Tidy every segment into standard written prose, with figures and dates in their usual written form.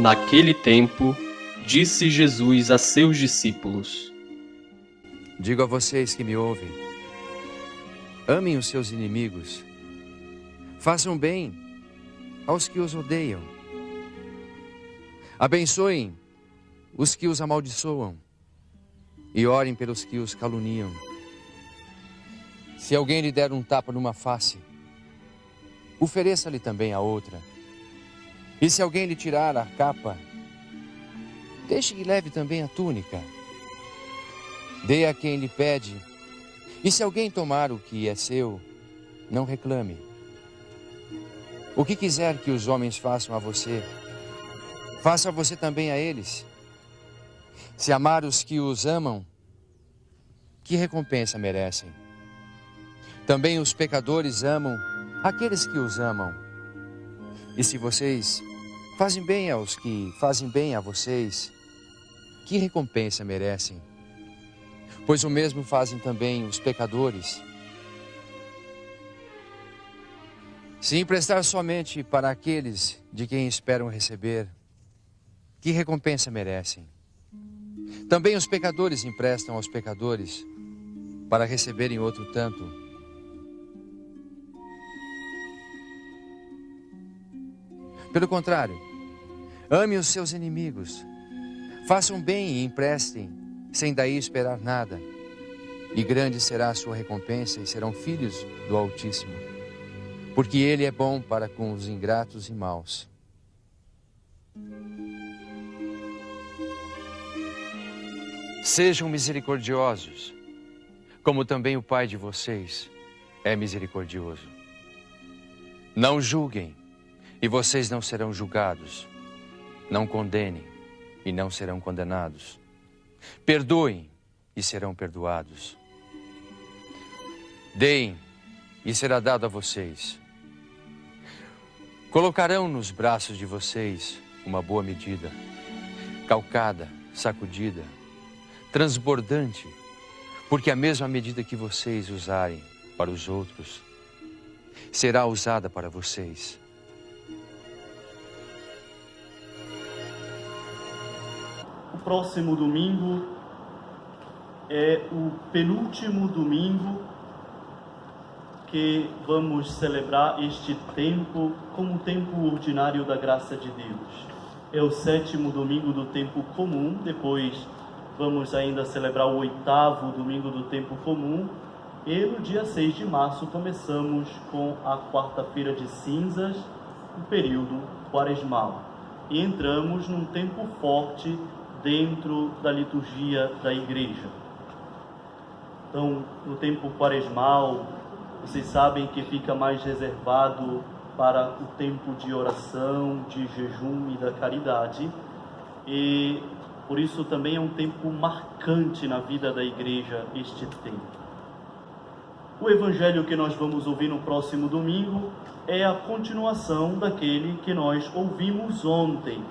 Naquele tempo, disse Jesus a seus discípulos: Digo a vocês que me ouvem, amem os seus inimigos, façam bem aos que os odeiam, abençoem os que os amaldiçoam e orem pelos que os caluniam. Se alguém lhe der um tapa numa face, ofereça-lhe também a outra. E se alguém lhe tirar a capa, deixe que leve também a túnica. Dê a quem lhe pede, e se alguém tomar o que é seu, não reclame. O que quiser que os homens façam a você, faça você também a eles. Se amar os que os amam, que recompensa merecem? Também os pecadores amam aqueles que os amam. E se vocês fazem bem aos que fazem bem a vocês, que recompensa merecem? Pois o mesmo fazem também os pecadores. Se emprestar somente para aqueles de quem esperam receber, que recompensa merecem? Também os pecadores emprestam aos pecadores para receberem outro tanto. Pelo contrário, ame os seus inimigos, façam bem e emprestem, sem daí esperar nada, e grande será a sua recompensa e serão filhos do Altíssimo, porque Ele é bom para com os ingratos e maus. Sejam misericordiosos, como também o Pai de vocês é misericordioso. Não julguem, e vocês não serão julgados. Não condenem, e não serão condenados. Perdoem, e serão perdoados. Deem, e será dado a vocês. Colocarão nos braços de vocês uma boa medida, calcada, sacudida, transbordante, porque a mesma medida que vocês usarem para os outros, será usada para vocês. O próximo domingo é o penúltimo domingo que vamos celebrar este tempo como o tempo ordinário da graça de Deus. É o 7º domingo do tempo comum, depois vamos ainda celebrar o 8º domingo do tempo comum, e no dia 6 de março começamos com a quarta-feira de cinzas, o período quaresmal. E entramos num tempo forte dentro da liturgia da igreja. Então, no tempo quaresmal, vocês sabem que fica mais reservado para o tempo de oração, de jejum e da caridade, e por isso também é um tempo marcante na vida da igreja este tempo. O evangelho que nós vamos ouvir no próximo domingo é a continuação daquele que nós ouvimos ontem,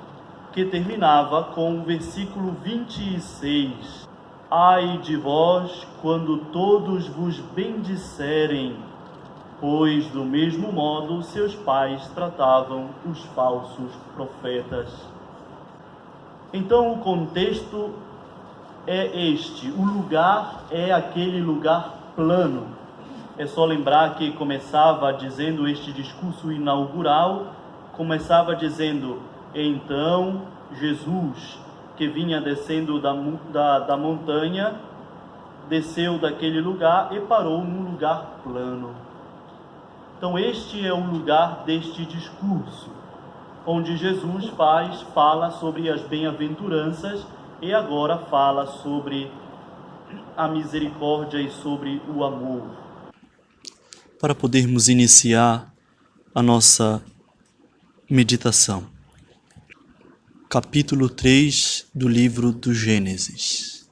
que terminava com o versículo 26. Ai de vós, quando todos vos bendisserem, pois do mesmo modo seus pais tratavam os falsos profetas. Então o contexto é este, o lugar é aquele lugar plano. É só lembrar que começava dizendo este discurso inaugural, começava dizendo: então Jesus, que vinha descendo da montanha, desceu daquele lugar e parou num lugar plano. Então este é o lugar deste discurso, onde Jesus fala sobre as bem-aventuranças e agora fala sobre a misericórdia e sobre o amor. Para podermos iniciar a nossa meditação. Capítulo 3 do livro do Gênesis.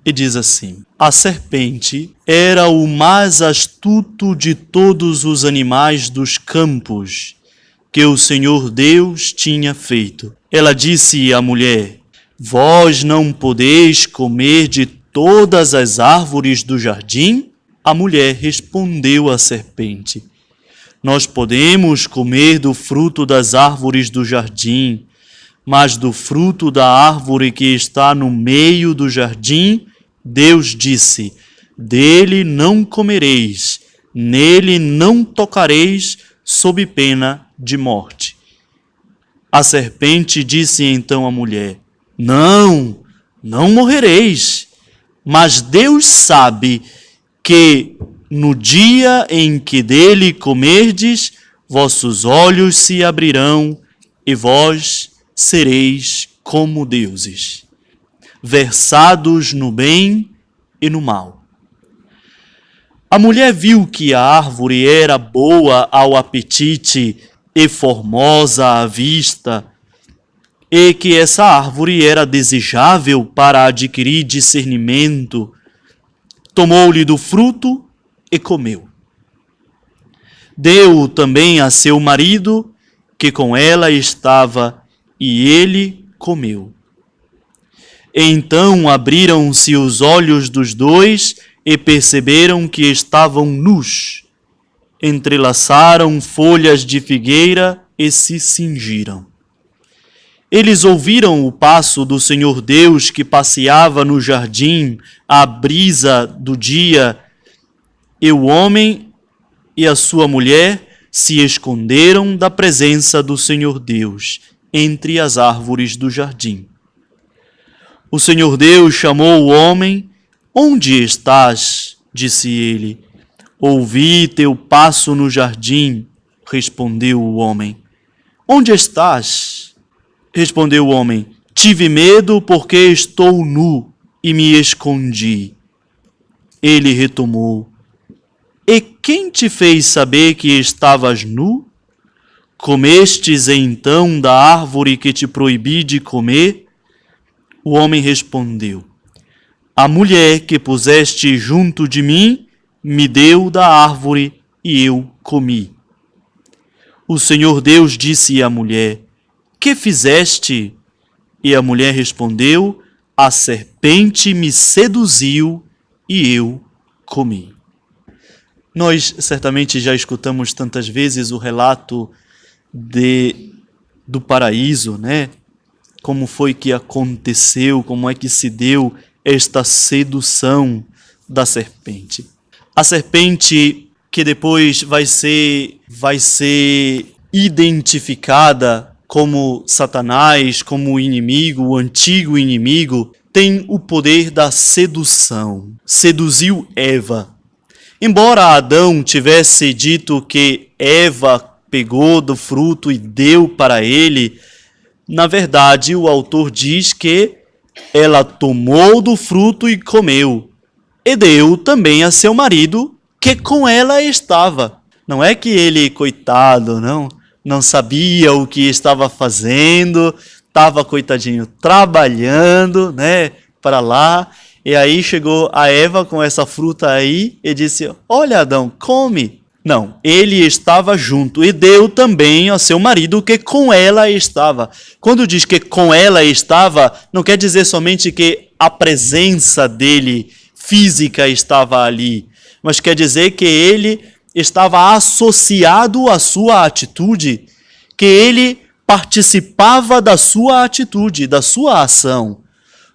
E diz assim: a serpente era o mais astuto de todos os animais dos campos que o Senhor Deus tinha feito. Ela disse à mulher: vós não podeis comer de todas as árvores do jardim? A mulher respondeu à serpente: Nós podemos comer do fruto das árvores do jardim, mas do fruto da árvore que está no meio do jardim, Deus disse: dele não comereis, nele não tocareis, sob pena de morte. A serpente disse então à mulher: não morrereis, mas Deus sabe que no dia em que dele comerdes, vossos olhos se abrirão e vós sereis como deuses, versados no bem e no mal. A mulher viu que a árvore era boa ao apetite e formosa à vista, e que essa árvore era desejável para adquirir discernimento. Tomou-lhe do fruto e comeu. Deu também a seu marido, que com ela estava, e ele comeu. Então abriram-se os olhos dos dois e perceberam que estavam nus. Entrelaçaram folhas de figueira e se cingiram. Eles ouviram o passo do Senhor Deus que passeava no jardim à brisa do dia, e o homem e a sua mulher se esconderam da presença do Senhor Deus entre as árvores do jardim. O Senhor Deus chamou o homem. Onde estás? Disse ele. Ouvi teu passo no jardim, respondeu o homem. Onde estás? Respondeu o homem. Tive medo porque estou nu e me escondi. Ele retomou. E quem te fez saber que estavas nu? Comestes então da árvore que te proibi de comer? O homem respondeu. A mulher que puseste junto de mim me deu da árvore e eu comi. O Senhor Deus disse à mulher: que fizeste? E a mulher respondeu: a serpente me seduziu e eu comi. Nós certamente já escutamos tantas vezes o relato do paraíso, né? Como foi que aconteceu, como é que se deu esta sedução da serpente. A serpente que depois vai ser identificada como Satanás, como o inimigo, o antigo inimigo, tem o poder da sedução. Seduziu Eva. Embora Adão tivesse dito que Eva pegou do fruto e deu para ele, na verdade o autor diz que ela tomou do fruto e comeu, e deu também a seu marido, que com ela estava. Não é que ele, coitado, não sabia o que estava fazendo, estava, coitadinho, trabalhando, para lá, e aí chegou a Eva com essa fruta aí e disse: olha, Adão, come. Não, ele estava junto e deu também a seu marido que com ela estava. Quando diz que com ela estava, não quer dizer somente que a presença dele física estava ali, mas quer dizer que ele estava associado à sua atitude, que ele participava da sua atitude, da sua ação.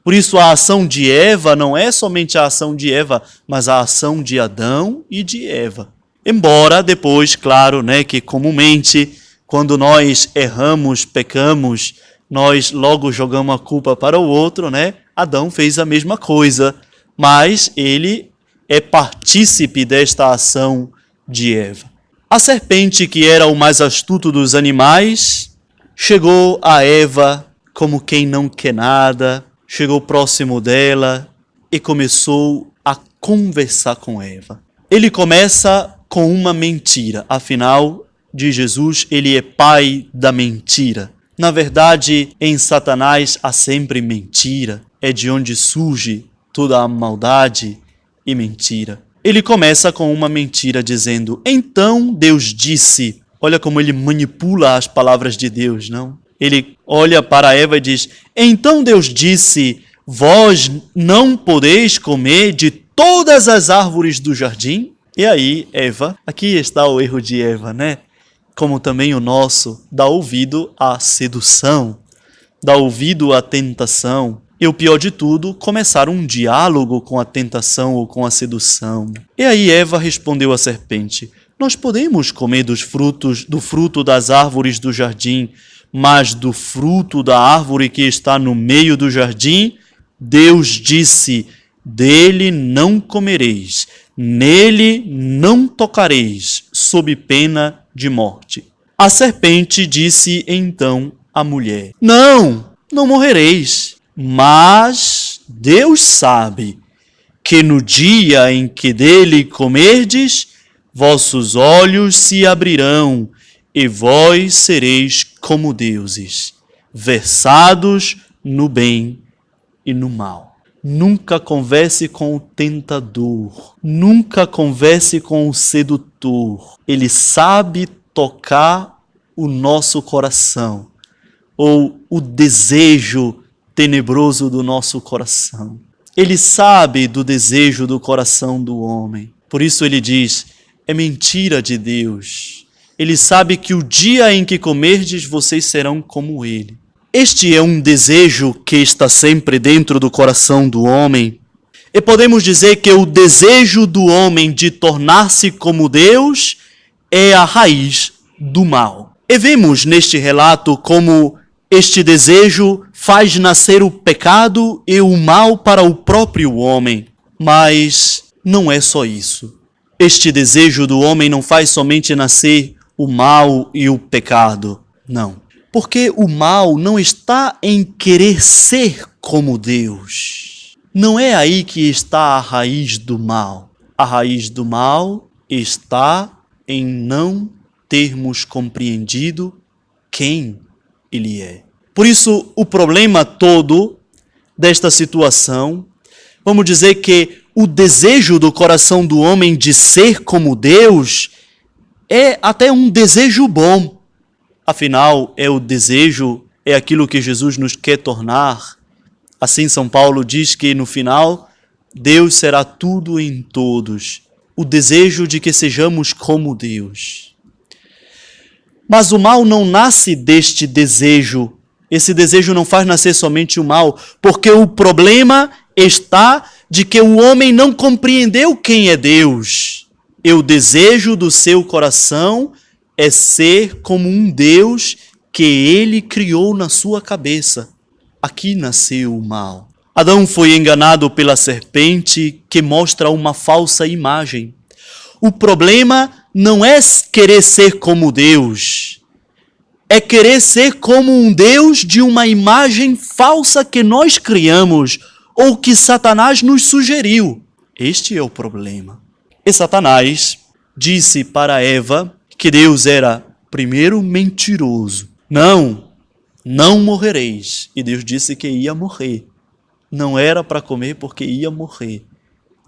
Por isso a ação de Eva não é somente a ação de Eva, mas a ação de Adão e de Eva. Embora depois, claro, que comumente, quando nós erramos, pecamos, nós logo jogamos a culpa para o outro, Adão fez a mesma coisa, mas ele é partícipe desta ação de Eva. A serpente, que era o mais astuto dos animais, chegou a Eva como quem não quer nada, chegou próximo dela e começou a conversar com Eva. Ele começa com uma mentira. Afinal, de Jesus, ele é pai da mentira. Na verdade, em Satanás há sempre mentira. É de onde surge toda a maldade e mentira. Ele começa com uma mentira dizendo: então Deus disse. Olha como ele manipula as palavras de Deus, não? Ele olha para Eva e diz: então Deus disse, vós não podeis comer de todas as árvores do jardim? E aí, Eva, aqui está o erro de Eva, né? Como também o nosso, dá ouvido à sedução, dá ouvido à tentação. E o pior de tudo, começar um diálogo com a tentação ou com a sedução. E aí Eva respondeu à serpente: nós podemos comer do fruto das árvores do jardim, mas do fruto da árvore que está no meio do jardim, Deus disse: dele não comereis, nele não tocareis, sob pena de morte. A serpente disse então à mulher: não morrereis. Mas Deus sabe que no dia em que dele comerdes, vossos olhos se abrirão e vós sereis como deuses, versados no bem e no mal. Nunca converse com o tentador, nunca converse com o sedutor. Ele sabe tocar o nosso coração, ou o desejo tenebroso do nosso coração. Ele sabe do desejo do coração do homem. Por isso ele diz: é mentira de Deus. Ele sabe que o dia em que comerdes, vocês serão como ele. Este é um desejo que está sempre dentro do coração do homem. E podemos dizer que o desejo do homem de tornar-se como Deus é a raiz do mal. E vemos neste relato como este desejo faz nascer o pecado e o mal para o próprio homem. Mas não é só isso. Este desejo do homem não faz somente nascer o mal e o pecado. Não. Porque o mal não está em querer ser como Deus. Não é aí que está a raiz do mal. A raiz do mal está em não termos compreendido quem ele é. Por isso, o problema todo desta situação, vamos dizer que o desejo do coração do homem de ser como Deus é até um desejo bom. Afinal, é aquilo que Jesus nos quer tornar. Assim, São Paulo diz que no final, Deus será tudo em todos. O desejo de que sejamos como Deus. Mas o mal não nasce deste desejo. Esse desejo não faz nascer somente o mal, porque o problema está de que o homem não compreendeu quem é Deus. E o desejo do seu coração é ser como um Deus que ele criou na sua cabeça. Aqui nasceu o mal. Adão foi enganado pela serpente que mostra uma falsa imagem. O problema não é querer ser como Deus, é querer ser como um Deus de uma imagem falsa que nós criamos ou que Satanás nos sugeriu. Este é o problema. E Satanás disse para Eva que Deus era, primeiro, mentiroso. Não morrereis. E Deus disse que ia morrer. Não era para comer porque ia morrer.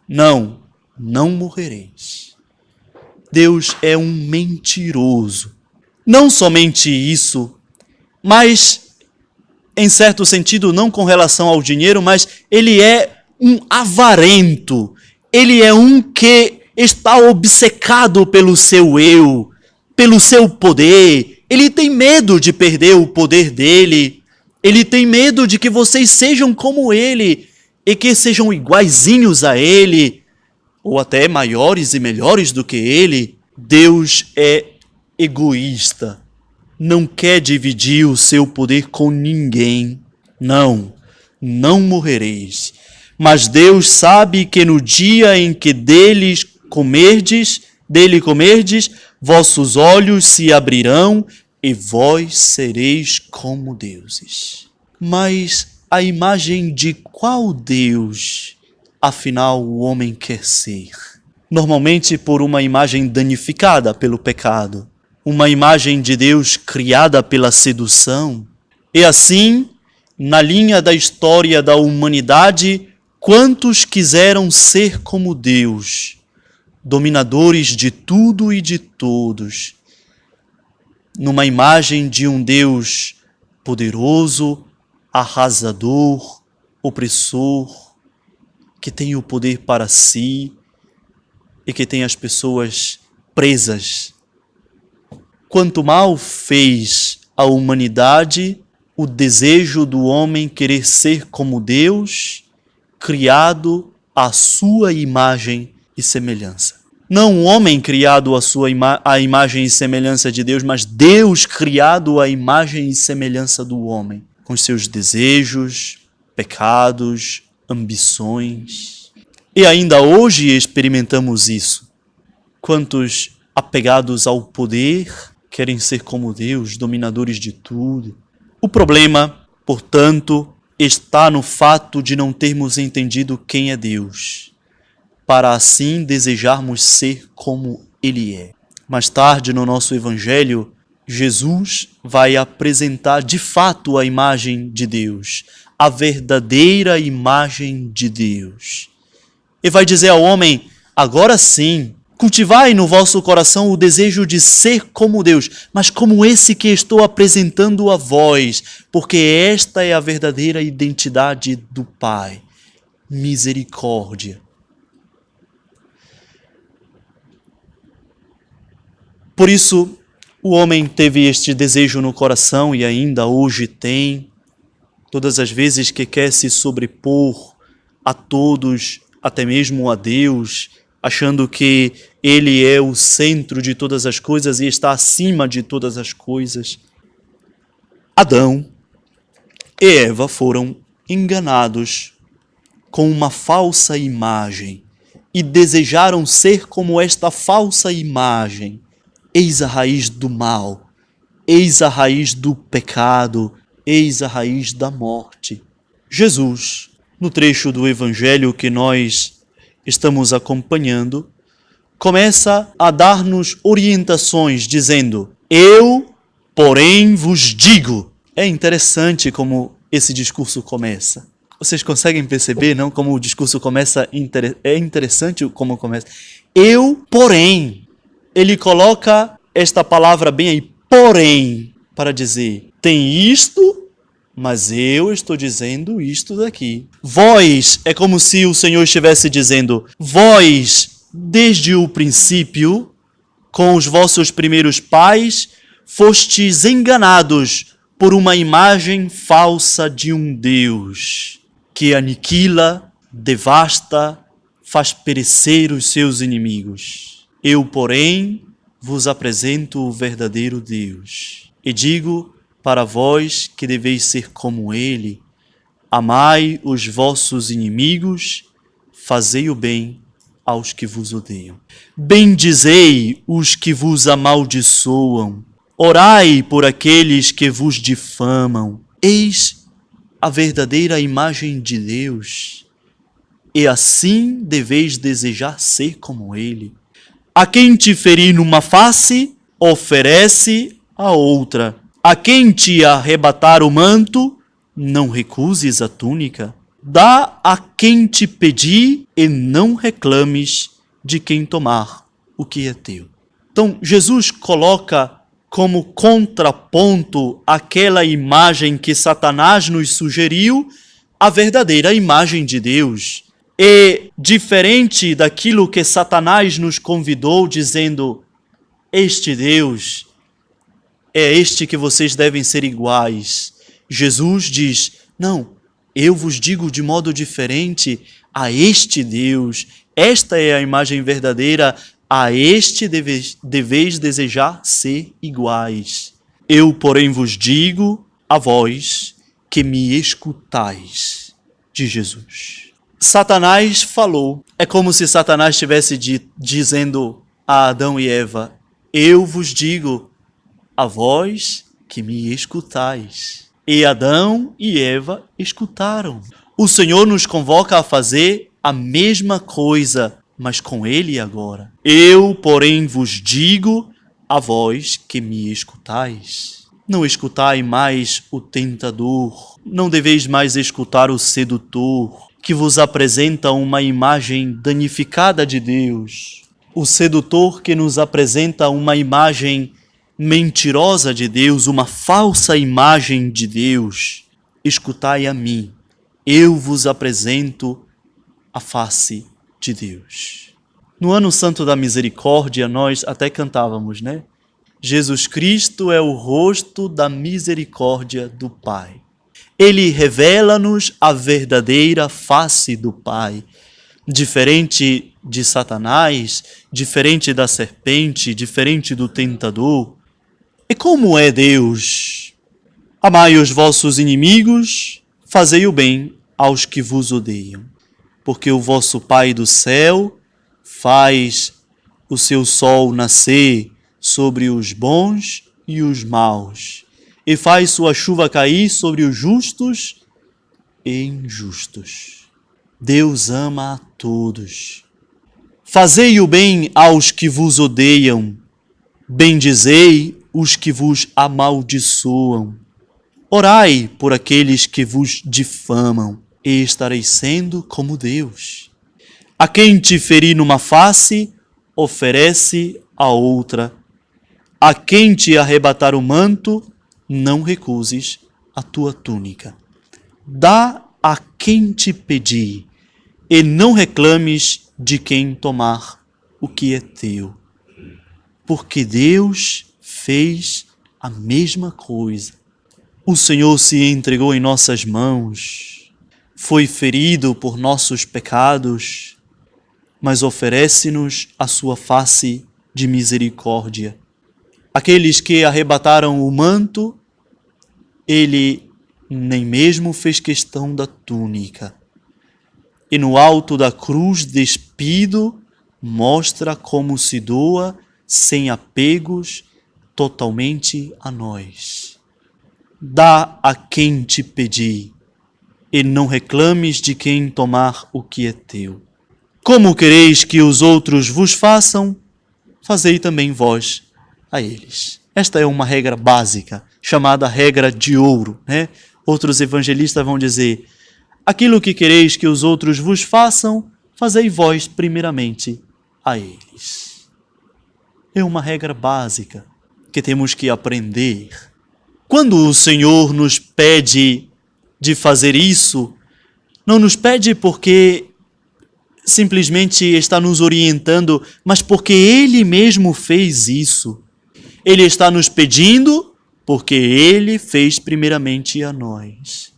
Não morrereis. Deus é um mentiroso. Não somente isso, mas, em certo sentido, não com relação ao dinheiro, mas ele é um avarento. Ele é um que está obcecado pelo seu eu, pelo seu poder. Ele tem medo de perder o poder dele. Ele tem medo de que vocês sejam como ele e que sejam iguaizinhos a ele, ou até maiores e melhores do que ele. Deus é egoísta, não quer dividir o seu poder com ninguém. Não morrereis. Mas Deus sabe que no dia em que dele comerdes, vossos olhos se abrirão e vós sereis como deuses. Mas a imagem de qual Deus, afinal, o homem quer ser? Normalmente por uma imagem danificada pelo pecado, uma imagem de Deus criada pela sedução. E assim, na linha da história da humanidade, quantos quiseram ser como Deus, dominadores de tudo e de todos, numa imagem de um Deus poderoso, arrasador, opressor, que tem o poder para si e que tem as pessoas presas. Quanto mal fez a humanidade o desejo do homem querer ser como Deus, criado à sua imagem e semelhança. Não o homem criado à imagem e semelhança de Deus, mas Deus criado à imagem e semelhança do homem, com seus desejos, pecados, ambições. E ainda hoje experimentamos isso. Quantos apegados ao poder querem ser como Deus, dominadores de tudo. O problema, portanto, está no fato de não termos entendido quem é Deus, para assim desejarmos ser como Ele é. Mais tarde, no nosso Evangelho, Jesus vai apresentar de fato a imagem de Deus, a verdadeira imagem de Deus. E vai dizer ao homem, agora sim, cultivai no vosso coração o desejo de ser como Deus, mas como esse que estou apresentando a vós, porque esta é a verdadeira identidade do Pai. Misericórdia. Por isso, o homem teve este desejo no coração e ainda hoje tem. Todas as vezes que quer se sobrepor a todos, até mesmo a Deus, achando que Ele é o centro de todas as coisas e está acima de todas as coisas. Adão e Eva foram enganados com uma falsa imagem e desejaram ser como esta falsa imagem. Eis a raiz do mal, eis a raiz do pecado, eis a raiz da morte. Jesus, no trecho do Evangelho que nós estamos acompanhando, começa a dar-nos orientações, dizendo, eu, porém, vos digo. É interessante como esse discurso começa. Vocês conseguem perceber, não? Como o discurso começa, é interessante como começa. Eu, porém, ele coloca esta palavra bem aí, porém, para dizer, tem isto, mas eu estou dizendo isto daqui. Vós, é como se o Senhor estivesse dizendo, vós, desde o princípio, com os vossos primeiros pais, fostes enganados por uma imagem falsa de um Deus, que aniquila, devasta, faz perecer os seus inimigos. Eu, porém, vos apresento o verdadeiro Deus. E digo para vós que deveis ser como Ele, amai os vossos inimigos, fazei o bem aos que vos odeiam. Bendizei os que vos amaldiçoam, orai por aqueles que vos difamam. Eis a verdadeira imagem de Deus, e assim deveis desejar ser como Ele. A quem te ferir numa face, oferece a outra. A quem te arrebatar o manto, não recuses a túnica. Dá a quem te pedir e não reclames de quem tomar o que é teu. Então, Jesus coloca como contraponto àquela imagem que Satanás nos sugeriu, a verdadeira imagem de Deus. E diferente daquilo que Satanás nos convidou, dizendo, este Deus é este que vocês devem ser iguais. Jesus diz, não, eu vos digo de modo diferente a este Deus. Esta é a imagem verdadeira, a este deveis desejar ser iguais. Eu, porém, vos digo a vós que me escutais, de Jesus. Satanás falou. É como se Satanás estivesse dizendo a Adão e Eva, eu vos digo a vós que me escutais. E Adão e Eva escutaram. O Senhor nos convoca a fazer a mesma coisa, mas com Ele agora. Eu, porém, vos digo a vós que me escutais. Não escutai mais o tentador, não deveis mais escutar o sedutor, que vos apresenta uma imagem danificada de Deus. O sedutor que nos apresenta uma imagem mentirosa de Deus, uma falsa imagem de Deus. Escutai a mim, eu vos apresento a face de Deus. No Ano Santo da Misericórdia, nós até cantávamos, né? Jesus Cristo é o rosto da misericórdia do Pai. Ele revela-nos a verdadeira face do Pai. Diferente de Satanás, diferente da serpente, diferente do tentador. E como é Deus? Amai os vossos inimigos, fazei o bem aos que vos odeiam. Porque o vosso Pai do céu faz o seu sol nascer sobre os bons e os maus, e faz sua chuva cair sobre os justos e injustos. Deus ama a todos. Fazei o bem aos que vos odeiam, bendizei os que vos amaldiçoam. Orai por aqueles que vos difamam, e estareis sendo como Deus. A quem te ferir numa face, oferece a outra. A quem te arrebatar o manto, não recuses a tua túnica. Dá a quem te pedir, e não reclames de quem tomar o que é teu. Porque Deus fez a mesma coisa. O Senhor se entregou em nossas mãos, foi ferido por nossos pecados, mas oferece-nos a sua face de misericórdia. Aqueles que arrebataram o manto, ele nem mesmo fez questão da túnica. E no alto da cruz, despido, mostra como se doa, sem apegos, totalmente a nós. Dá a quem te pedir, e não reclames de quem tomar o que é teu. Como quereis que os outros vos façam, fazei também vós a eles. Esta é uma regra básica, chamada regra de ouro, né? Outros evangelistas vão dizer: aquilo que quereis que os outros vos façam, fazei vós primeiramente a eles. É uma regra básica que temos que aprender. Quando o Senhor nos pede de fazer isso, não nos pede porque simplesmente está nos orientando, mas porque Ele mesmo fez isso. Ele está nos pedindo porque Ele fez primeiramente a nós.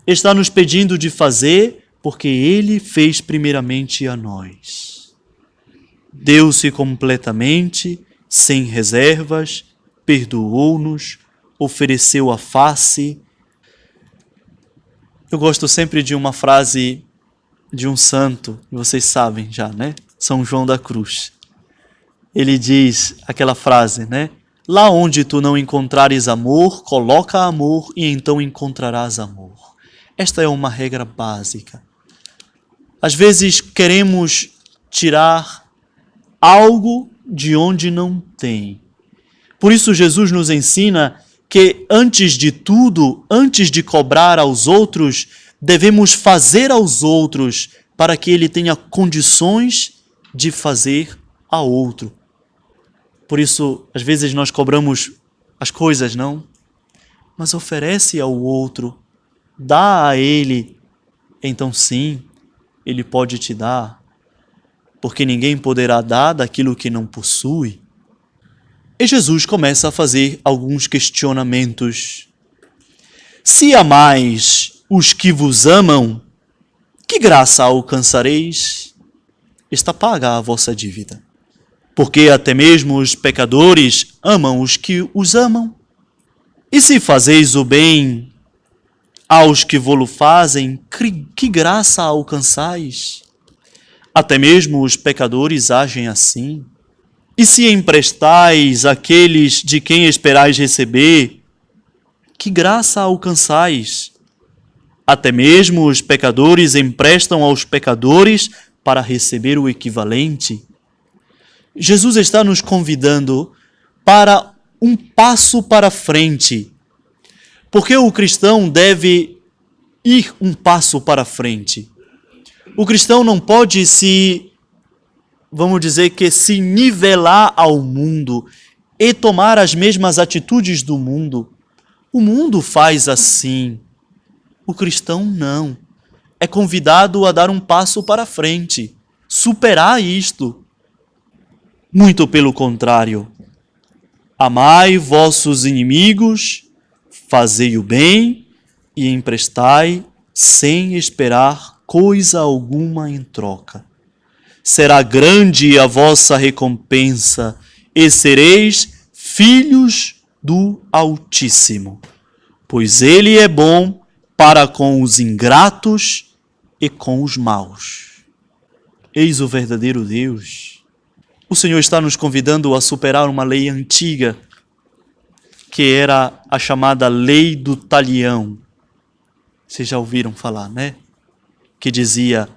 Está nos pedindo de fazer porque Ele fez primeiramente a nós. Deu-se completamente, sem reservas, perdoou-nos, ofereceu a face. Eu gosto sempre de uma frase de um santo, vocês sabem já, né? São João da Cruz. Ele diz aquela frase, né? Lá onde tu não encontrares amor, coloca amor e então encontrarás amor. Esta é uma regra básica. Às vezes queremos tirar algo de onde não tem. Por isso Jesus nos ensina que antes de tudo, antes de cobrar aos outros, devemos fazer aos outros para que ele tenha condições de fazer a outro. Por isso, às vezes nós cobramos as coisas, não? Mas oferece ao outro, dá a ele, então sim, ele pode te dar, porque ninguém poderá dar daquilo que não possui. E Jesus começa a fazer alguns questionamentos. Se amais os que vos amam, que graça alcançareis? Está paga a vossa dívida. Porque até mesmo os pecadores amam os que os amam. E se fazeis o bem aos que vô-lo fazem, que graça alcançais? Até mesmo os pecadores agem assim. E se emprestais àqueles de quem esperais receber, que graça alcançais? Até mesmo os pecadores emprestam aos pecadores para receber o equivalente. Jesus está nos convidando para um passo para frente, porque o cristão deve ir um passo para frente. O cristão não pode vamos dizer que se nivelar ao mundo e tomar as mesmas atitudes do mundo. O mundo faz assim. O cristão não. É convidado a dar um passo para frente. superar isto. Muito pelo contrário. Amai vossos inimigos, fazei o bem e emprestai sem esperar coisa alguma em troca. Será grande a vossa recompensa e sereis filhos do Altíssimo, pois Ele é bom para com os ingratos e com os maus. Eis o verdadeiro Deus. O Senhor está nos convidando a superar uma lei antiga, que era a chamada lei do talião. Vocês já ouviram falar, né? Que dizia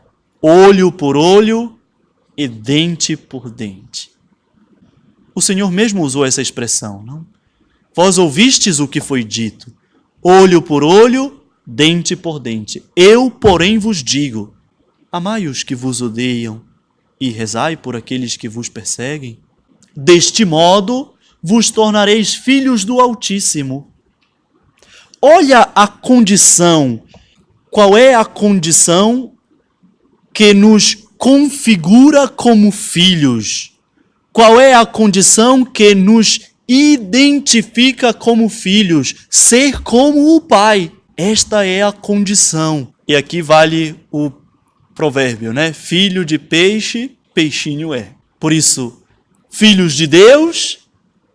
olho por olho e dente por dente. O Senhor mesmo usou essa expressão, não? Vós ouvistes o que foi dito, olho por olho, dente por dente. Eu, porém, vos digo, amai os que vos odeiam e rezai por aqueles que vos perseguem. Deste modo, vos tornareis filhos do Altíssimo. Olha a condição. Qual é a condição que nos configura como filhos? Qual é a condição que nos identifica como filhos? Ser como o Pai. Esta é a condição. E aqui vale o provérbio, né? Filho de peixe, peixinho é. Por isso, filhos de Deus,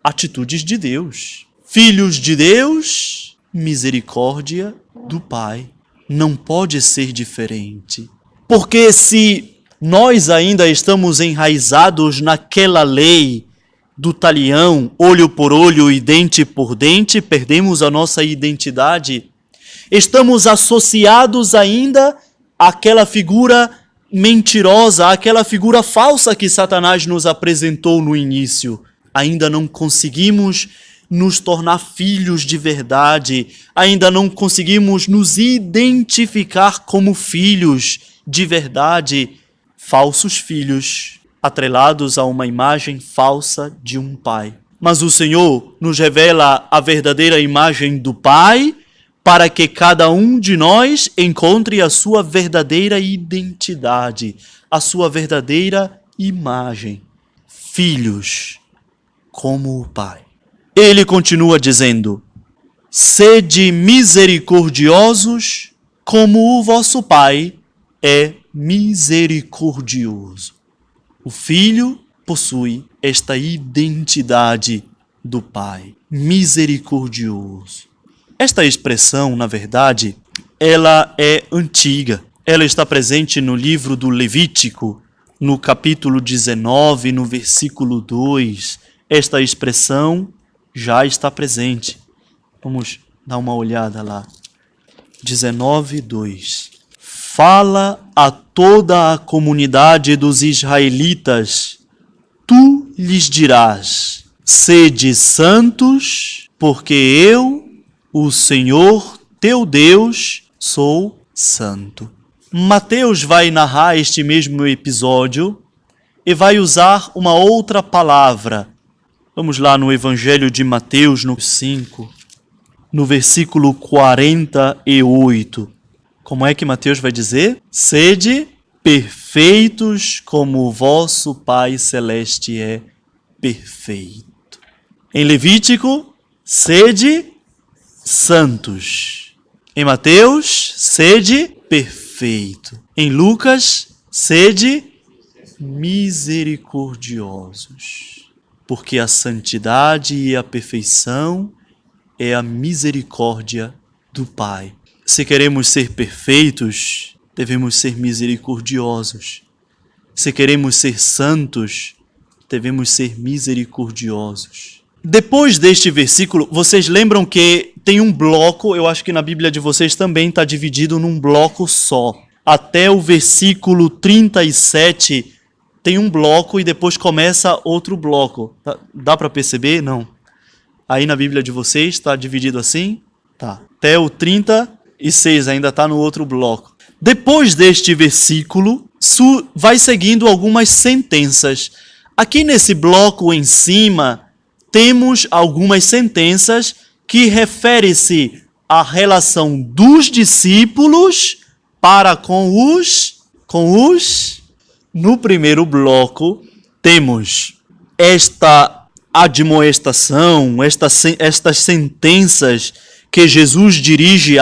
atitudes de Deus. Filhos de Deus, misericórdia do Pai. Não pode ser diferente. Porque se nós ainda estamos enraizados naquela lei do talião, olho por olho e dente por dente, perdemos a nossa identidade. Estamos associados ainda àquela figura mentirosa, àquela figura falsa que Satanás nos apresentou no início. Ainda não conseguimos nos tornar filhos de verdade, ainda não conseguimos nos identificar como filhos de verdade, falsos filhos, atrelados a uma imagem falsa de um pai. Mas o Senhor nos revela a verdadeira imagem do Pai, para que cada um de nós encontre a sua verdadeira identidade, a sua verdadeira imagem. Filhos como o Pai. Ele continua dizendo, sede misericordiosos como o vosso Pai é misericordioso. O Filho possui esta identidade do Pai, misericordioso. Esta expressão, na verdade, ela é antiga. Ela está presente no livro do Levítico, no capítulo 19, no versículo 2. Esta expressão já está presente. Vamos dar uma olhada lá. 19, 2. Fala a toda a comunidade dos israelitas, tu lhes dirás, sede santos, porque eu, o Senhor teu Deus, sou santo. Mateus vai narrar este mesmo episódio e vai usar uma outra palavra. Vamos lá no Evangelho de Mateus, no 5, no versículo 48. Como é que Mateus vai dizer? Sede perfeitos como o vosso Pai Celeste é perfeito. Em Levítico, sede santos. Em Mateus, sede perfeito. Em Lucas, sede misericordiosos. Porque a santidade e a perfeição é a misericórdia do Pai. Se queremos ser perfeitos, devemos ser misericordiosos. Se queremos ser santos, devemos ser misericordiosos. Depois deste versículo, vocês lembram que tem um bloco, eu acho que na Bíblia de vocês também está dividido num bloco só. Até o versículo 37 tem um bloco e depois começa outro bloco. Dá para perceber? Não. Aí na Bíblia de vocês está dividido assim? Tá. Até o 36 ainda está no outro bloco. Depois deste versículo, vai seguindo algumas sentenças. Aqui nesse bloco em cima, temos algumas sentenças que referem-se à relação dos discípulos para com os No primeiro bloco, temos esta admoestação, estas sentenças que Jesus dirige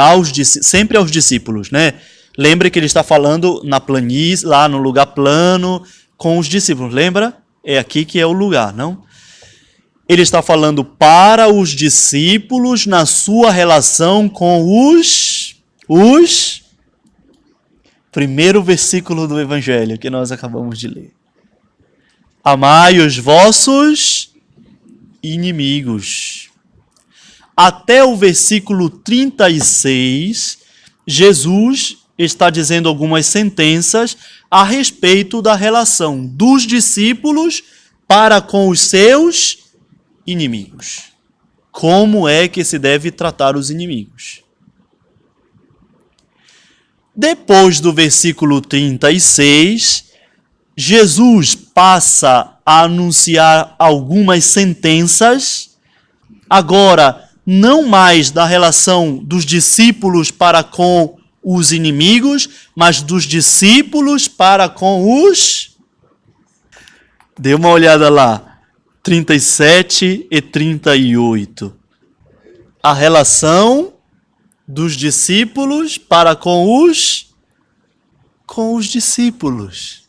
sempre aos discípulos, né? Lembre que ele está falando na planície, lá no lugar plano, com os discípulos. Lembra? É aqui que é o lugar, não? Ele está falando para os discípulos na sua relação com os primeiro versículo do Evangelho que nós acabamos de ler. Amai os vossos inimigos. Até o versículo 36, Jesus está dizendo algumas sentenças a respeito da relação dos discípulos para com os seus inimigos. Como é que se deve tratar os inimigos? Depois do versículo 36, Jesus passa a anunciar algumas sentenças, agora não mais da relação dos discípulos para com os inimigos, mas dos discípulos para com os... Dê uma olhada lá, 37 e 38. A relação dos discípulos para com os discípulos.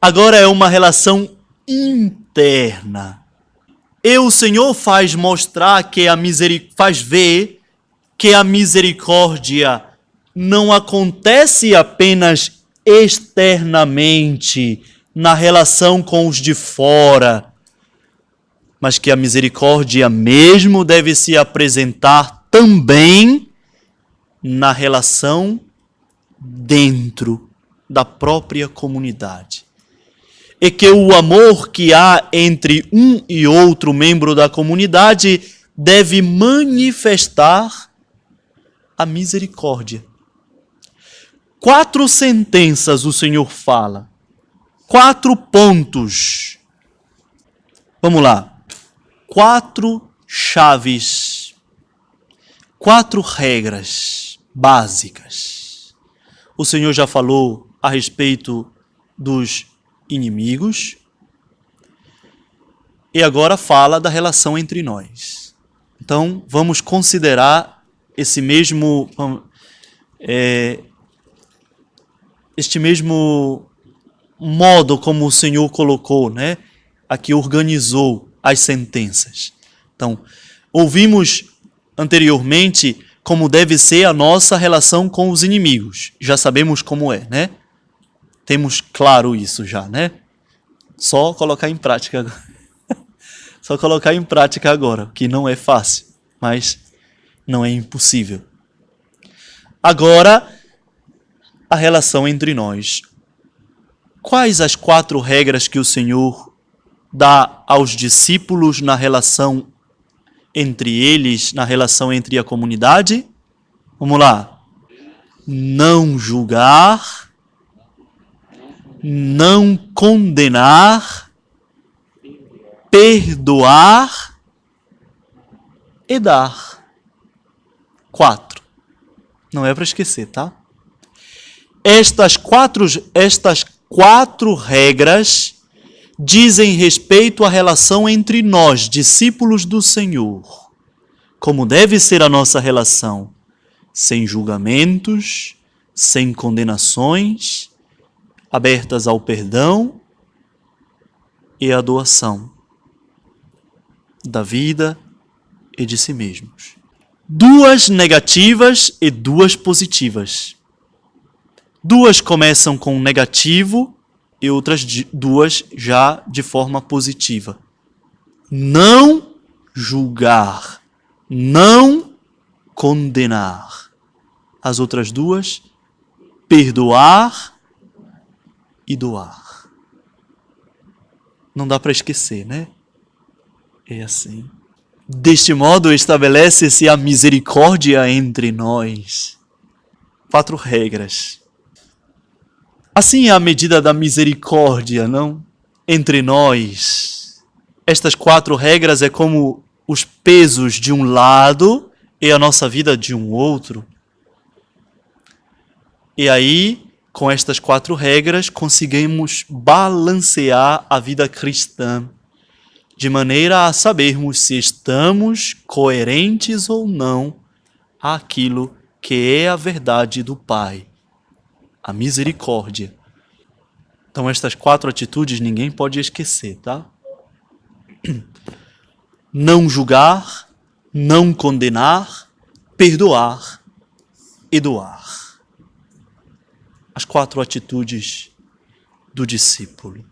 Agora é uma relação interna. E o Senhor faz ver que a misericórdia não acontece apenas externamente na relação com os de fora, mas que a misericórdia mesmo deve se apresentar também na relação dentro da própria comunidade. E que o amor que há entre um e outro membro da comunidade deve manifestar a misericórdia. 4 sentenças o Senhor fala. 4 pontos. Vamos lá. 4 chaves. 4 regras básicas. O Senhor já falou a respeito dos inimigos e agora fala da relação entre nós. Então, vamos considerar este mesmo modo como o Senhor colocou, né? Aqui organizou as sentenças. Então, ouvimos anteriormente como deve ser a nossa relação com os inimigos. Já sabemos como é, né? Temos claro isso já, né? Só colocar em prática agora. Só colocar em prática agora, que não é fácil, mas não é impossível. Agora, a relação entre nós. Quais as 4 regras que o Senhor dá aos discípulos na relação entre eles, na relação entre a comunidade? Vamos lá. Não julgar, não condenar, perdoar e dar. 4. Não é para esquecer, tá? Estas quatro regras dizem respeito à relação entre nós, discípulos do Senhor. Como deve ser a nossa relação? Sem julgamentos, sem condenações, abertas ao perdão e à doação da vida e de si mesmos. 2 negativas e 2 positivas. 2 começam com negativo e outras 2 já de forma positiva. Não julgar, não condenar. As outras 2, perdoar e doar. Não dá para esquecer, né? É assim. Deste modo estabelece-se a misericórdia entre nós. 4 regras. Assim é a medida da misericórdia, não? Entre nós. Estas 4 regras é como os pesos de um lado e a nossa vida de um outro. E aí com estas 4 regras, conseguimos balancear a vida cristã, de maneira a sabermos se estamos coerentes ou não àquilo que é a verdade do Pai, a misericórdia. Então, estas 4 atitudes ninguém pode esquecer, tá? Não julgar, não condenar, perdoar e doar. As 4 atitudes do discípulo.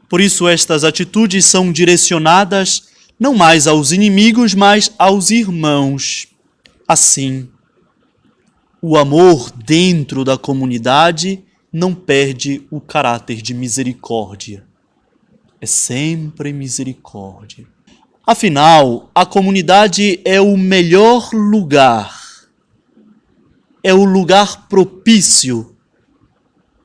Por isso, estas atitudes são direcionadas não mais aos inimigos, mas aos irmãos. Assim, o amor dentro da comunidade não perde o caráter de misericórdia. É sempre misericórdia. Afinal, a comunidade é o melhor lugar, é o lugar propício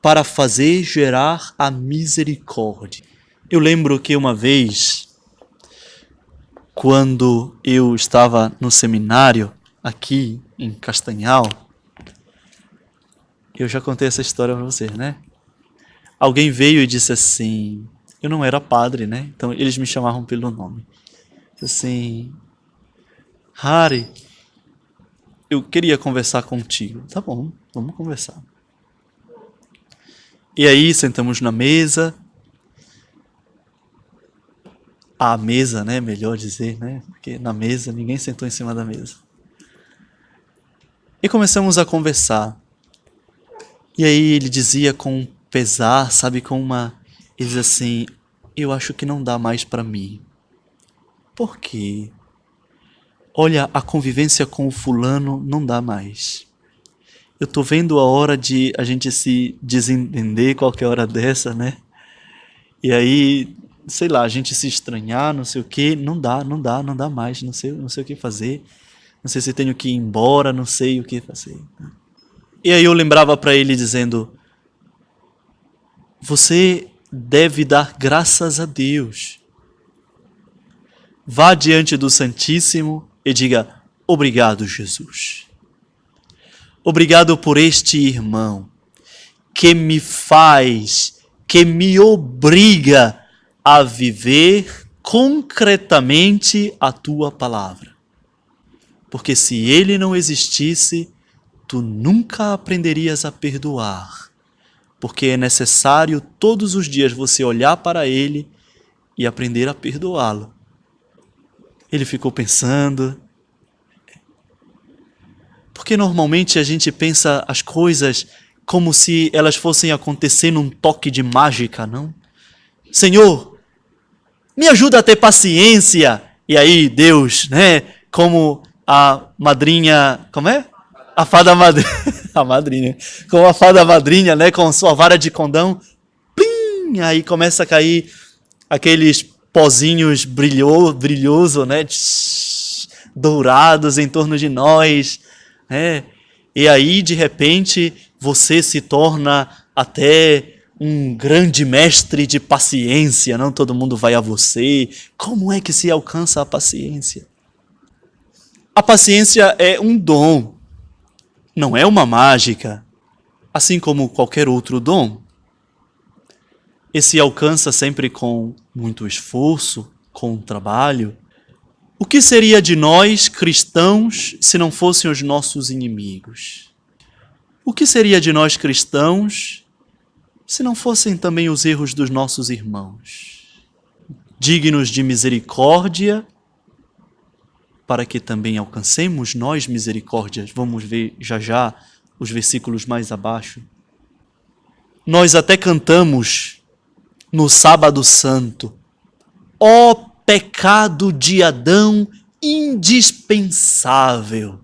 para fazer gerar a misericórdia. Eu lembro que uma vez, quando eu estava no seminário, aqui em Castanhal, eu já contei essa história para vocês, né? Alguém veio e disse assim, eu não era padre, né? Então eles me chamavam pelo nome. Assim, Harry, eu queria conversar contigo. Tá bom, vamos conversar. E aí sentamos na mesa. À mesa, né? Melhor dizer, né? Porque na mesa, ninguém sentou em cima da mesa. E começamos a conversar. E aí ele dizia com pesar, sabe, com uma... Ele diz assim, eu acho que não dá mais para mim. Por quê? Olha, a convivência com o fulano não dá mais. Eu tô vendo a hora de a gente se desentender qualquer hora dessa, né? E aí, sei lá, a gente se estranhar, não sei o quê, não dá mais, não sei o que fazer. Não sei se tenho que ir embora, não sei o que fazer. E aí eu lembrava para ele dizendo, você deve dar graças a Deus. Vá diante do Santíssimo e diga, obrigado, Jesus. Obrigado por este irmão que me faz, que me obriga a viver concretamente a tua palavra. Porque se ele não existisse, tu nunca aprenderias a perdoar. Porque é necessário todos os dias você olhar para ele e aprender a perdoá-lo. Ele ficou pensando. Porque normalmente a gente pensa as coisas como se elas fossem acontecer num toque de mágica, não? Senhor, me ajuda a ter paciência. E aí Deus, né, como a madrinha, como é? A fada madrinha, a madrinha, como a fada madrinha, né, com sua vara de condão, plim, aí começa a cair aqueles pozinhos brilhosos, né, dourados em torno de nós, né? E aí de repente você se torna até um grande mestre de paciência, não todo mundo vai a você. Como é que se alcança a paciência? A paciência é um dom, não é uma mágica, assim como qualquer outro dom. E se alcança sempre com muito esforço, com trabalho. O que seria de nós, cristãos, se não fossem os nossos inimigos? O que seria de nós, cristãos, se não fossem também os erros dos nossos irmãos? Dignos de misericórdia, para que também alcancemos nós misericórdias. Vamos ver já os versículos mais abaixo. Nós até cantamos no Sábado Santo, ó pecado de Adão indispensável.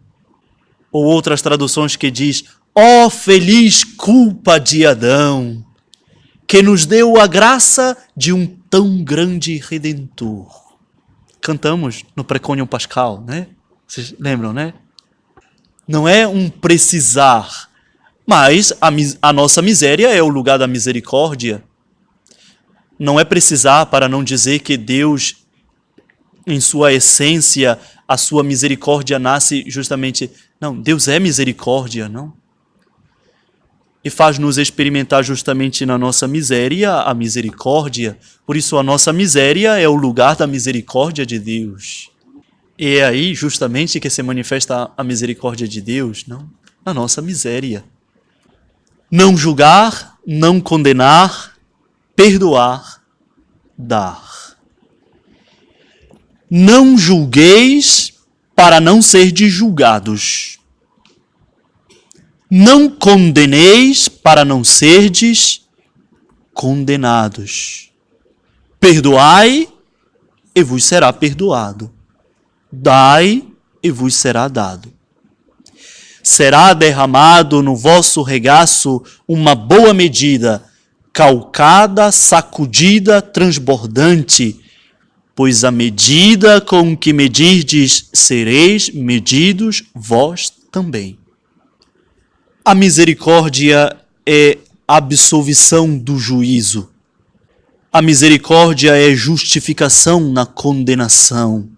Ou outras traduções que diz, ó feliz culpa de Adão, que nos deu a graça de um tão grande Redentor. Cantamos no Precônium Pascal, né? Vocês lembram, né? Não é um precisar, mas a nossa miséria é o lugar da misericórdia. Não é precisar para não dizer que Deus, em sua essência, a sua misericórdia nasce justamente... Não, Deus é misericórdia, não? e faz-nos experimentar justamente na nossa miséria a misericórdia. Por isso a nossa miséria é o lugar da misericórdia de Deus. E é aí justamente que se manifesta a misericórdia de Deus, não? Na nossa miséria. Não julgar, não condenar, perdoar, dar. Não julgueis para não serdes julgados. Não condeneis para não serdes condenados. Perdoai e vos será perdoado. Dai e vos será dado. Será derramado no vosso regaço uma boa medida, calcada, sacudida, transbordante, pois a medida com que medirdes sereis medidos vós também. A misericórdia é absolvição do juízo. A misericórdia é justificação na condenação,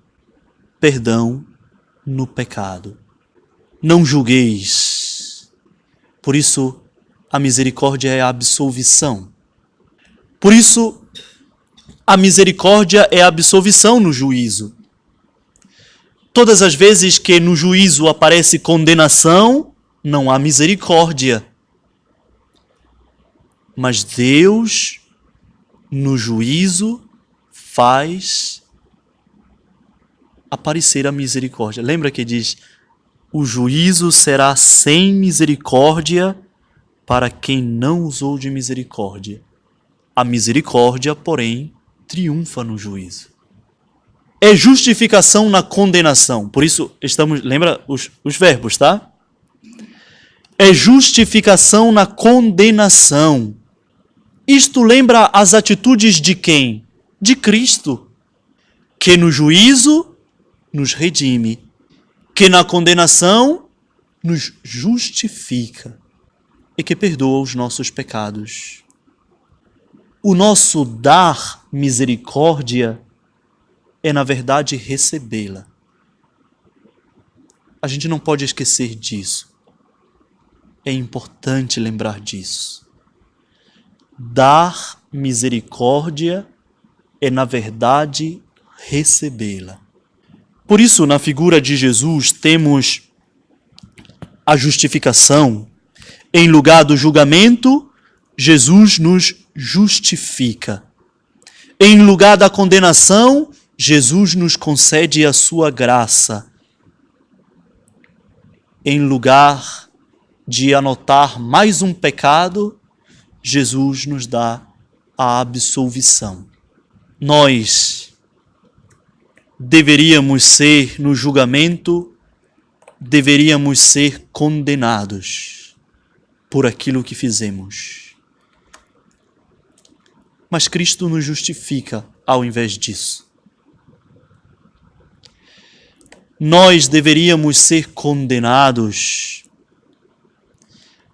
perdão no pecado. Não julgueis. Por isso, a misericórdia é a absolvição. Por isso, a misericórdia é a absolvição no juízo. Todas as vezes que no juízo aparece condenação, não há misericórdia. Mas Deus, no juízo, faz aparecer a misericórdia. Lembra que diz: o juízo será sem misericórdia para quem não usou de misericórdia. A misericórdia, porém, triunfa no juízo. É justificação na condenação. Por isso, lembra os verbos, tá? É justificação na condenação. Isto lembra as atitudes de quem? De Cristo, que no juízo nos redime, que na condenação nos justifica e que perdoa os nossos pecados. O nosso dar misericórdia é, na verdade, recebê-la. A gente não pode esquecer disso. É importante lembrar disso. Dar misericórdia é, na verdade, recebê-la. Por isso, na figura de Jesus, temos a justificação. Em lugar do julgamento, Jesus nos justifica. Em lugar da condenação, Jesus nos concede a sua graça. Em lugar de anotar mais um pecado, Jesus nos dá a absolvição. Nós deveríamos ser, no julgamento, deveríamos ser condenados por aquilo que fizemos. Mas Cristo nos justifica ao invés disso. Nós deveríamos ser condenados,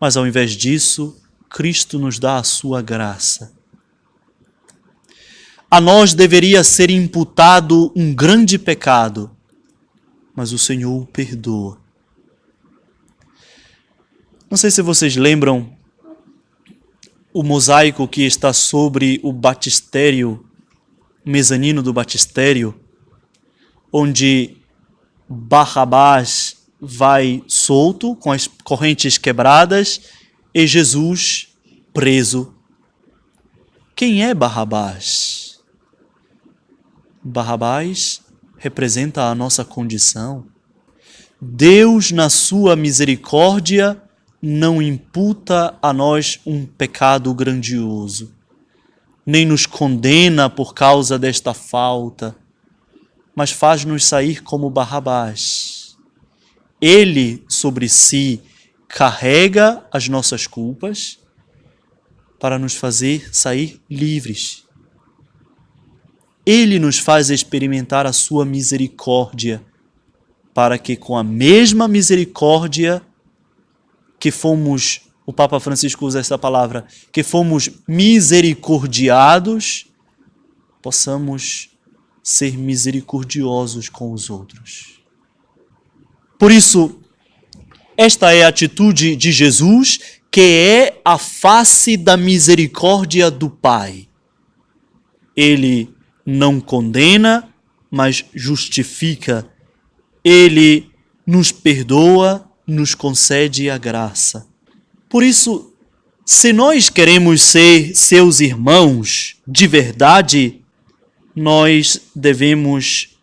mas ao invés disso, Cristo nos dá a sua graça. A nós deveria ser imputado um grande pecado, mas o Senhor o perdoa. Não sei se vocês lembram o mosaico que está sobre o batistério, o mezanino do batistério, onde Barrabás vai solto, com as correntes quebradas, e Jesus preso. Quem é Barrabás? Barrabás representa a nossa condição. Deus, na sua misericórdia, não imputa a nós um pecado grandioso, nem nos condena por causa desta falta, mas faz-nos sair como Barrabás. Ele, sobre si, carrega as nossas culpas para nos fazer sair livres. Ele nos faz experimentar a sua misericórdia, para que com a mesma misericórdia que fomos, o Papa Francisco usa essa palavra, que fomos misericordiados, possamos ser misericordiosos com os outros. Por isso, esta é a atitude de Jesus, que é a face da misericórdia do Pai. Ele não condena, mas justifica. Ele nos perdoa, nos concede a graça. Por isso, se nós queremos ser seus irmãos de verdade, nós devemos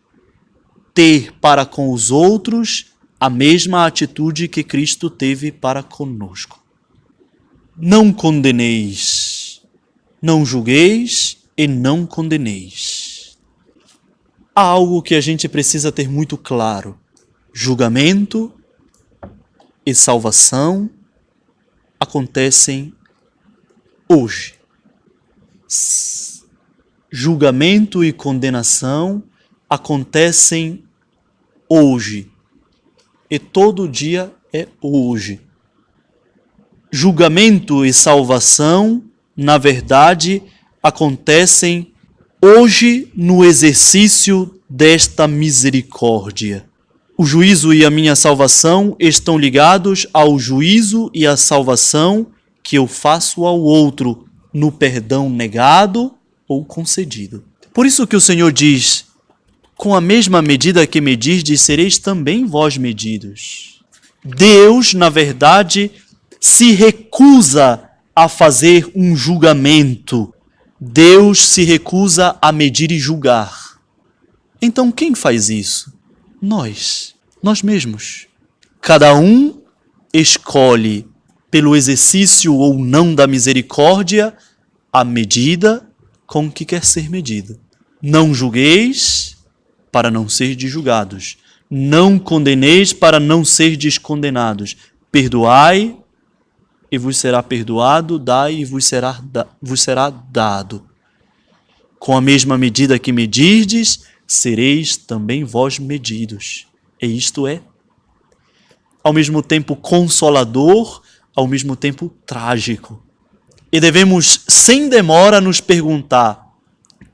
ter para com os outros a mesma atitude que Cristo teve para conosco. Não condeneis, não julgueis e não condeneis. Há algo que a gente precisa ter muito claro. Julgamento e salvação acontecem hoje. Julgamento e condenação acontecem hoje. E todo dia é hoje. Julgamento e salvação, na verdade, acontecem hoje no exercício desta misericórdia. O juízo e a minha salvação estão ligados ao juízo e à salvação que eu faço ao outro, no perdão negado ou concedido. Por isso que o Senhor diz: com a mesma medida que medirdes, sereis também vós medidos. Deus, na verdade, se recusa a fazer um julgamento. Deus se recusa a medir e julgar. Então quem faz isso? Nós mesmos. Cada um escolhe, pelo exercício ou não da misericórdia, a medida com que quer ser medido. Não julgueis para não serdes julgados. Não condeneis para não serdes condenados. Perdoai e vos será perdoado, dai e vos será dado. Com a mesma medida que medirdes, sereis também vós medidos. E isto é, ao mesmo tempo consolador, ao mesmo tempo trágico. E devemos, sem demora, nos perguntar: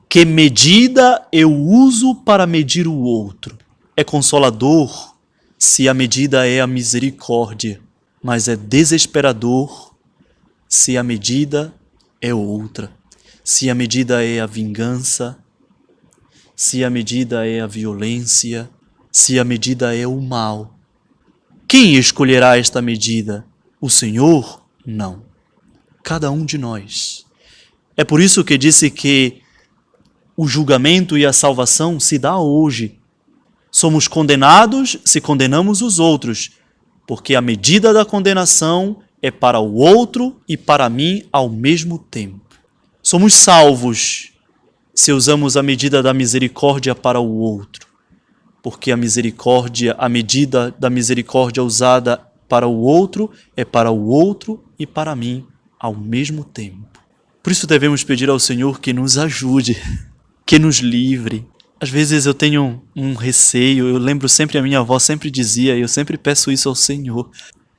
que medida eu uso para medir o outro? É consolador se a medida é a misericórdia, mas é desesperador se a medida é outra. Se a medida é a vingança, se a medida é a violência, se a medida é o mal. Quem escolherá esta medida? O Senhor? Não. Cada um de nós. É por isso que disse que o julgamento e a salvação se dá hoje. Somos condenados se condenamos os outros, porque a medida da condenação é para o outro e para mim ao mesmo tempo. Somos salvos se usamos a medida da misericórdia para o outro, porque a medida da misericórdia usada para o outro é para o outro e para mim ao mesmo tempo. Por isso devemos pedir ao Senhor que nos ajude, que nos livre. Às vezes eu tenho um receio, eu lembro sempre, a minha avó sempre dizia, e eu sempre peço isso ao Senhor.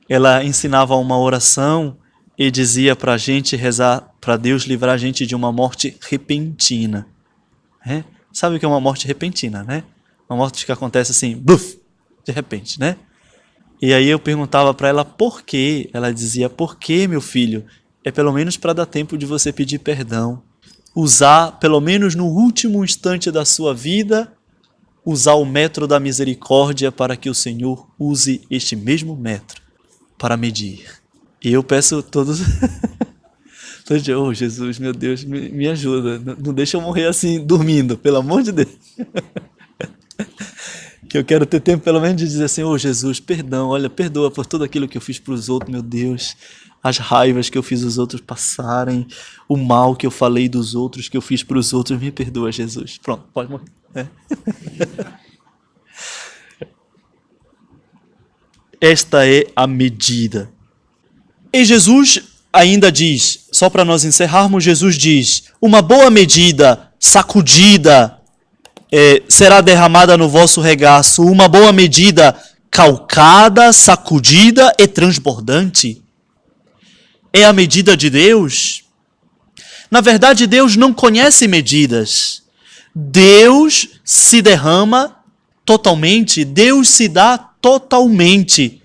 Ela ensinava uma oração e dizia para a gente rezar, para Deus livrar a gente de uma morte repentina. Sabe o que é uma morte repentina, né? Uma morte que acontece assim, buf, de repente, né? E aí eu perguntava para ela por quê. Ela dizia: por quê, meu filho? É pelo menos para dar tempo de você pedir perdão. Usar, pelo menos no último instante da sua vida, usar o metro da misericórdia para que o Senhor use este mesmo metro para medir. E eu peço todos... Oh, Jesus, meu Deus, me ajuda. Não deixa eu morrer assim, dormindo, pelo amor de Deus. Que eu quero ter tempo, pelo menos, de dizer assim: oh, Jesus, perdão, olha, perdoa por tudo aquilo que eu fiz para os outros, meu Deus. As raivas que eu fiz os outros passarem, o mal que eu falei dos outros, que eu fiz para os outros, me perdoa, Jesus. Pronto, pode morrer. Esta é a medida. E Jesus ainda diz, só para nós encerrarmos, Jesus diz: uma boa medida, sacudida, será derramada no vosso regaço, uma boa medida, calcada, sacudida e transbordante. É a medida de Deus? Na verdade, Deus não conhece medidas. Deus se derrama totalmente, Deus se dá totalmente.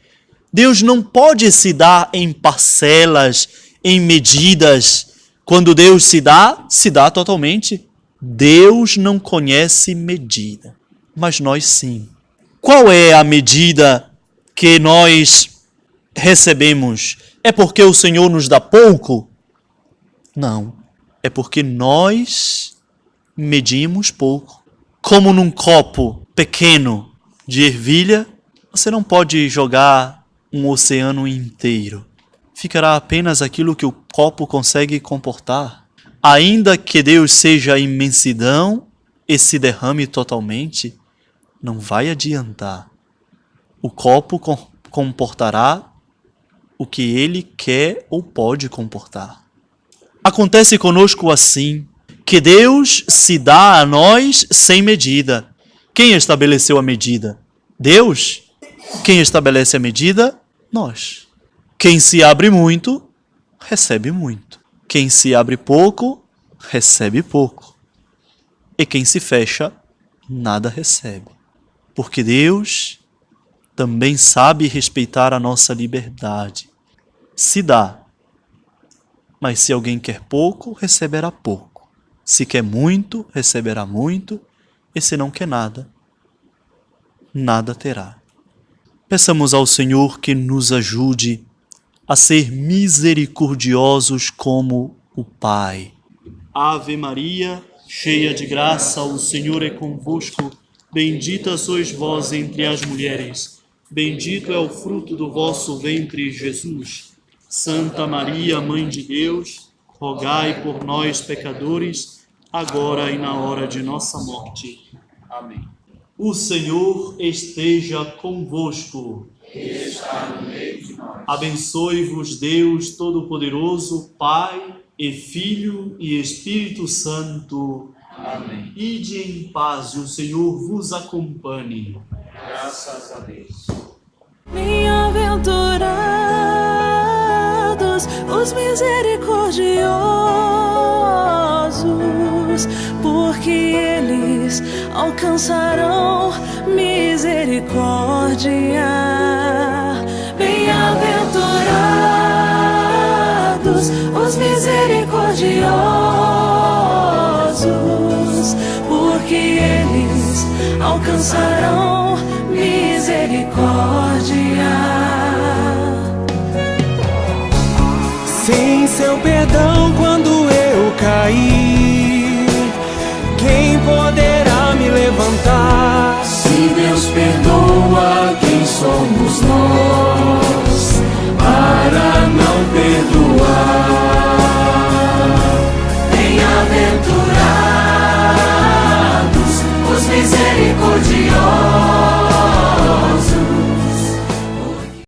Deus não pode se dar em parcelas, em medidas. Quando Deus se dá totalmente. Deus não conhece medida, mas nós sim. Qual é a medida que nós recebemos? É porque o Senhor nos dá pouco? Não, é porque nós medimos pouco. Como num copo pequeno de ervilha, você não pode jogar um oceano inteiro. Ficará apenas aquilo que o copo consegue comportar. Ainda que Deus seja a imensidão e se derrame totalmente, não vai adiantar. O copo comportará o que ele quer ou pode comportar. Acontece conosco assim, que Deus se dá a nós sem medida. Quem estabeleceu a medida? Deus. Quem estabelece a medida? Nós. Quem se abre muito, recebe muito. Quem se abre pouco, recebe pouco. E quem se fecha, nada recebe. Porque Deus também sabe respeitar a nossa liberdade. Se dá. Mas se alguém quer pouco, receberá pouco. Se quer muito, receberá muito. E se não quer nada, nada terá. Peçamos ao Senhor que nos ajude a ser misericordiosos como o Pai. Ave Maria, cheia de graça, o Senhor é convosco. Bendita sois vós entre as mulheres. Bendito é o fruto do vosso ventre, Jesus. Santa Maria, Mãe de Deus, rogai por nós, pecadores, agora e na hora de nossa morte. Amém. O Senhor esteja convosco. Ele está no meio de nós. Abençoe-vos Deus Todo-Poderoso, Pai e Filho e Espírito Santo. Amém. Ide em paz e o Senhor vos acompanhe. Graças a Deus. Bem-aventurados os misericordiosos, porque eles alcançarão misericórdia. Bem-aventurados os misericordiosos, porque eles alcançarão misericórdia. Sem seu perdão quando eu cair, quem poderá me levantar? Se Deus perdoa, quem somos nós para não perdoar? Bem-aventurados os misericordiosos,